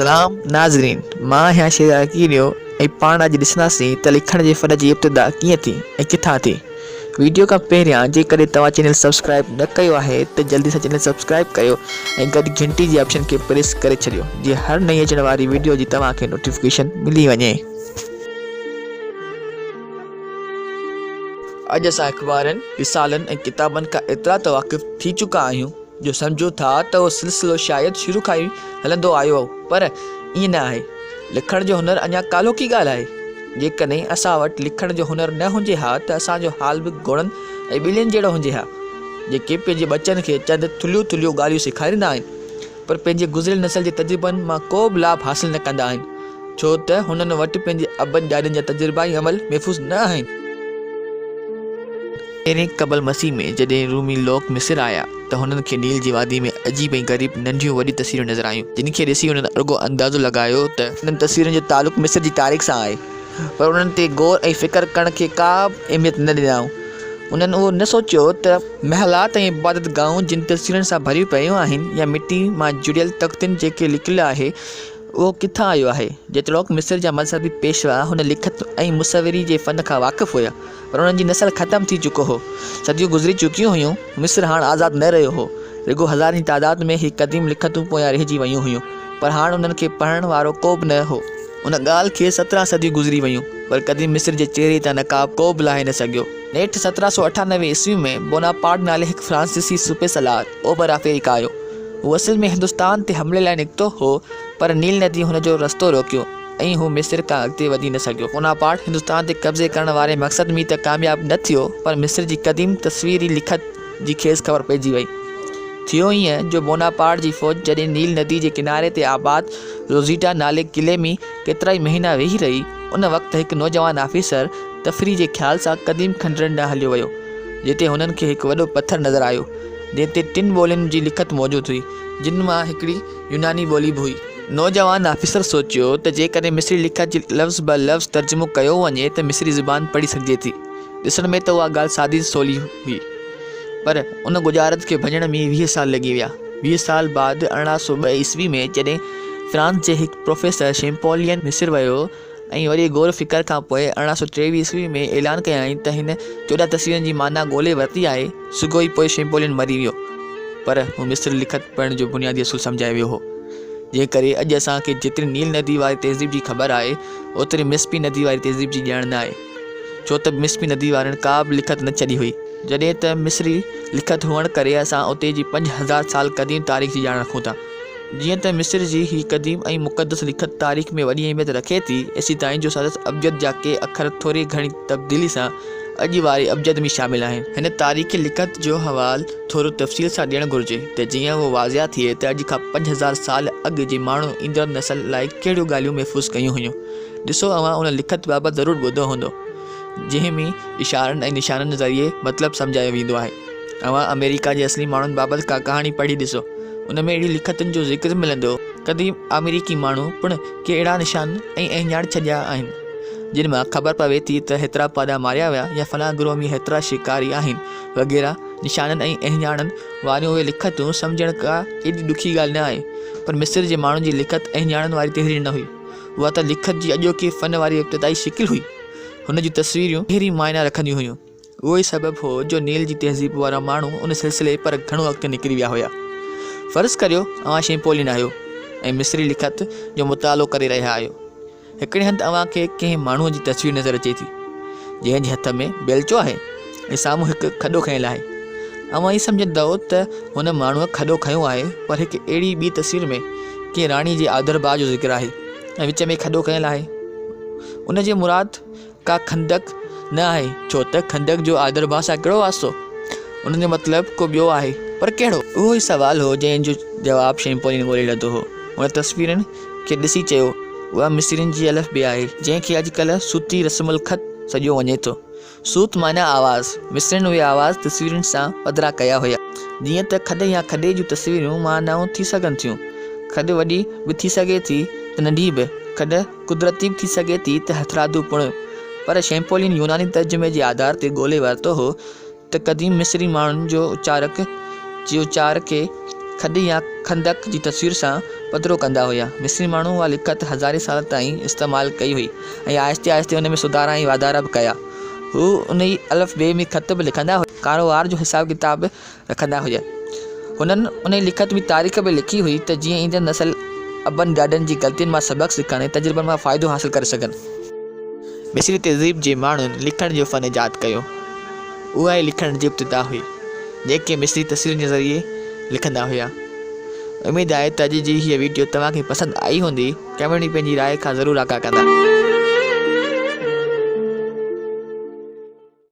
सलाम नाज़रीन, मां यहाँ शेरा कीरियो ऐं पाण अॼु ॾिसंदासीं त लिखण जे फ़न जी इब्तिदा कीअं थी ऐं किथां थी। वीडियो खां पहिरियां जेकॾहिं तव्हां चैनल सब्सक्राइब न कयो आहे त जल्दी सां चैनल सब्सक्राइब कयो ऐं गॾु घंटी जे ऑप्शन खे प्रेस करे छॾियो जीअं हर नई अचण वारी वीडियो जी तव्हांखे नोटिफिकेशन मिली वञे। अॼु असां अख़बारनि, रिसालनि ऐं किताबनि खां एतिरा त वाक़िफ़ थी चुका आहियूं जो सम्झो था त उहो सिलसिलो शायदि शुरू खां ई हलंदो आयो हो, पर ईअं न आहे। लिखण जो हुनर अञा कालो की ॻाल्हि आहे। जेकॾहिं असां वटि लिखण जो हुनर न हुजे हा त असांजो हाल बि घोड़नि ऐं ॿिलियुनि जहिड़ो हुजे हा, जेके पंहिंजे बचनि खे चंद थुलियूं थुलियूं ॻाल्हियूं सेखारींदा आहिनि पर पंहिंजे गुज़िरियल नसल जे तजुर्बनि मां को बि लाभ हासिल न कंदा आहिनि, छो त हुननि वटि पंहिंजे अबनि ॾाॾनि जा तजुर्बाई अमल महफ़ूज़ न आहिनि। पहिरें क़बल मसीह में जॾहिं रूमी लोक मिस्र आया त हुननि खे नील जी वादी में अजीब ऐं ग़रीब नंढियूं वॾियूं तस्वीरूं नज़र आयूं, जिन खे ॾिसी हुननि रुॻो अंदाज़ो लॻायो त हिननि तस्वीरुनि जो तालुक़ मिस्र जी तारीख़ सां आहे, पर उन्हनि ते ग़ौर ऐं फ़िकर करण खे का बि अहमियत न ॾिनऊं। उन्हनि उहो न सोचियो त महलात ऐं इबादत गाहूं जिन तस्वीरुनि सां भरियूं पियूं आहिनि या मिटी मां जुड़ियल तख़्तनि जेके लिकियलु आहे उहो किथां आयो आहे। जेतिरोक मिस्र जा मज़हबी पेशवा हुन लिखत ऐं मुसविरी जे फ़न खां वाक़िफ़ हुया, पर उन्हनि जी नसल ख़तमु थी चुको हो। सदियूं गुज़री चुकियूं हुयूं। मिस्र हाणे आज़ादु न रहियो हो। रुॻो हज़ारनि जी तादाद में ही क़दीम लिखतूं पोयां रहिजी वियूं हुयूं, पर हाणे उन्हनि खे पढ़ण वारो को बि न हो। उन ॻाल्हि खे 17 सदियूं गुज़री वियूं, पर क़दीम मिस्र जे चेहरे तां नक़ाब को बि लाहे न सघियो। नेठि 1798 ईस्वी में बोनापार्ट नाले हिकु फ्रांसीसी सूबे सलार ओभर अफ्रीका आयो। हू असल में हिंदुस्तान ते हमले लाइ निकितो हो, पर नील नदी हुनजो रस्तो रोकियो ऐं हू मिस्र खां अॻिते वधी न सघियो। बोनापार्ट हिंदुस्तान ते कब्ज़े करण वारे मक़सद में त कामयाबु न थियो, पर मिस्र जी क़दीम तस्वीरी लिखत जी खेसि ख़बर पइजी वई। थियो ईअं जो बोनापार्ट जी फ़ौज जॾहिं नील नदी जे किनारे ते आबाद रोज़िटा नाले क़िले में केतिरा ई महीना वेही रही, उन वक़्तु हिकु नौजवान ऑफिसर तफ़री जे ख़्याल सां क़दीम खंडरनि ॾांहुं हलियो वियो, जिते हुननि खे हिकु वॾो पथर नज़र आयो जंहिं ते 3 ॿोलियुनि जी लिखत मौजूदु हुई, जिन मां हिकिड़ी यूनानी ॿोली बि हुई। नौजवान ऑफिसर सोचियो त जेकॾहिं मिस्री लिखत जी लफ़्ज़ ब लफ़्ज़ तर्जुमो कयो वञे त मिस्री ज़ुबान पढ़ी सघिजे थी। ॾिसण में त उहा ॻाल्हि सादी सवली हुई, पर उन गुजारत खे भॼण में 20 साल लॻी विया। 20 साल बाद 1802 ईस्वी में जॾहिं फ्रांस जे हिकु प्रोफेसर शैम्पोलियन मिस्र वियो ऐं वरी गौर फ़िकर खां पोइ 1823 ईस्वी में ऐलान कयाईं त हिन 14 तस्वीरुनि जी माना ॻोल्हे वरिती आहे, सुगो ई पोइ शैम्पोलियन मरी वियो, पर हू मिस्र लिखत पढ़ण जो बुनियादी असुल सम्झाए वियो हो। जंहिं करे अॼु असांखे जेतिरी नील नदी वारी तहज़ीब जी ख़बर आहे, ओतिरी मिस्पी नदी वारी तहज़ीब जी ॼाण न आहे, छो त मिस्पी नदी वारनि का बि लिखत न छॾी हुई। जॾहिं त मिस्री लिखत हुअण करे असां उते जी 5000 साल क़दीम तारीख़ जी ॼाण रखूं था। जीअं त मिस्र जी ही क़दीम ऐं मुक़दस लिखत तारीख़ में वॾी अहमियत रखे थी, इसी ताईं जो सरस अबजद जा के अखर थोरी घणी तब्दीली सां अॼु वारे अबजद में शामिल आहिनि। हिन तारीख़ लिखत जो हवालो थोरो तफ़सील सां ॾियणु घुरिजे त जीअं उहो वाज़िया थिए त अॼु खां 5000 साल अॻु जे माण्हू ईंदड़ नसल लाइ कहिड़ियूं ॻाल्हियूं महफ़ूज़ कयूं हुयूं। ॾिसो, अव्हां उन लिखत बाबति ज़रूरु ॿुधो हूंदो, जंहिं में इशारनि ऐं निशाननि ज़रिए मतिलबु सम्झायो वेंदो आहे। अव्हां अमेरिका जे असली माण्हुनि बाबति का कहाणी पढ़ी ॾिसो, उन में अहिड़ी लिखतुनि जो ज़िक्र मिलंदो। क़दीम अमेरिकी माण्हू पिणु के अहिड़ा निशान ऐं अहिञाण छॾिया आहिनि जिन मां ख़बर पवे थी त हेतिरा पादा मारिया विया या फलां ग्रोह में हेतिरा शिकारी आहिनि वग़ैरह। निशाननि ऐं अहिञाणनि वारियूं उहे लिखतूं सम्झण का एॾी ॾुखी ॻाल्हि न आहे, पर मिस्र जे माण्हुनि जी लिखत अहिञाणनि वारी तहरीर न हुई। उहा त लिखत जी अॼोकी फ़न वारी इब्तिदाई शिकिल हुई। हुन जूं तस्वीरूं गहरी मायना रखंदियूं हुयूं। उहो ई सबबु हो जो नील जी तहज़ीब वारा माण्हू उन सिलसिले पर घणो अॻिते निकिरी विया हुया। फ़र्ज़ु करियो अव्हां शैम्पोलियन आहियो ऐं मिस्री लिखत जो मुतालो करे रहिया आहियो। हिकिड़े हंधि अव्हांखे कंहिं माण्हूअ जी तस्वीर नज़र अचे थी जंहिंजे हथ में बेलचो आहे ऐं साम्हूं हिकु खॾो खयल आहे। अव्हां ई सम्झंदव त हुन माण्हूअ खॾो खयो आहे, पर हिकु अहिड़ी ॿी तस्वीर में कंहिं राणी जे आदरबाह जो ज़िक्र आहे ऐं विच में खॾो कयल आहे। उन जे मुराद का खंदक न आहे, छो त खंदक जो आदरबाह सां कहिड़ो वास्तो। उन जो मतिलबु को ॿियो आहे, पर कहिड़ो? उहो ई सवाल हो जंहिंजो जवाबु शैम्पोलियन ॻोल्हे लधो हो। हुन तस्वीरुनि खे ॾिसी चयो, उहा मिस्रियुनि जी अलफ़बे आहे जंहिंखे अॼुकल्ह सूती रस्मुल ख़त सॼो वञे थो। सूत माना आवाज़। मिस्रियुनि उहे आवाज़ तस्वीरुनि सां पधिरा कया हुया, जीअं त खॾे या खॾे जूं तस्वीरूं मानाऊं थी सघनि थियूं। खॾ वॾी बि थी सघे थी त नंढी बि, खॾ कुदरती बि थी सघे थी त हथरादू पिणु, पर शैम्पोलियन यूनानी तर्जुमे जे आधार ते ॻोल्हे वरितो हो त क़दीम मिस्री माण्हुनि जो उचार खे खॾ या खंदक जी तस्वीर सां पधिरो कंदा हुआ। मिस्री माण्हू उहा लिखत हज़ारे साल ताईं इस्तेमालु कई हुई ऐं आहिस्ते आहिस्ते हुन में सुधारा ऐं वाधारा बि कया। हू उन ई अलफ़ ॿे में ख़त बि लिखंदा हुआ, कारोबार जो हिसाब किताब रखंदा हुआ। हुननि उन ई लिखत में तारीख़ बि लिखी हुई त जीअं ईंदड़ नसल अबनि ॾाॾनि जी ग़लतियुनि मां सबक़ सिखनि ऐं तजुर्बनि मां फ़ाइदो हासिलु करे सघनि। मिस्री तहज़ीब जे माण्हुनि लिखण जो फ़न ईजाद कयो। उहा ई लिखण जी इब्तिदा हुई जेके मिस्री तस्वीरुनि जे ज़रिए लिखंदा हुआ। उमेद आहे त अॼु जी हीअ वीडियो तव्हांखे पसंदि आई हूंदी। कमेंट में पंहिंजी राय खां ज़रूरु आगाह कंदा।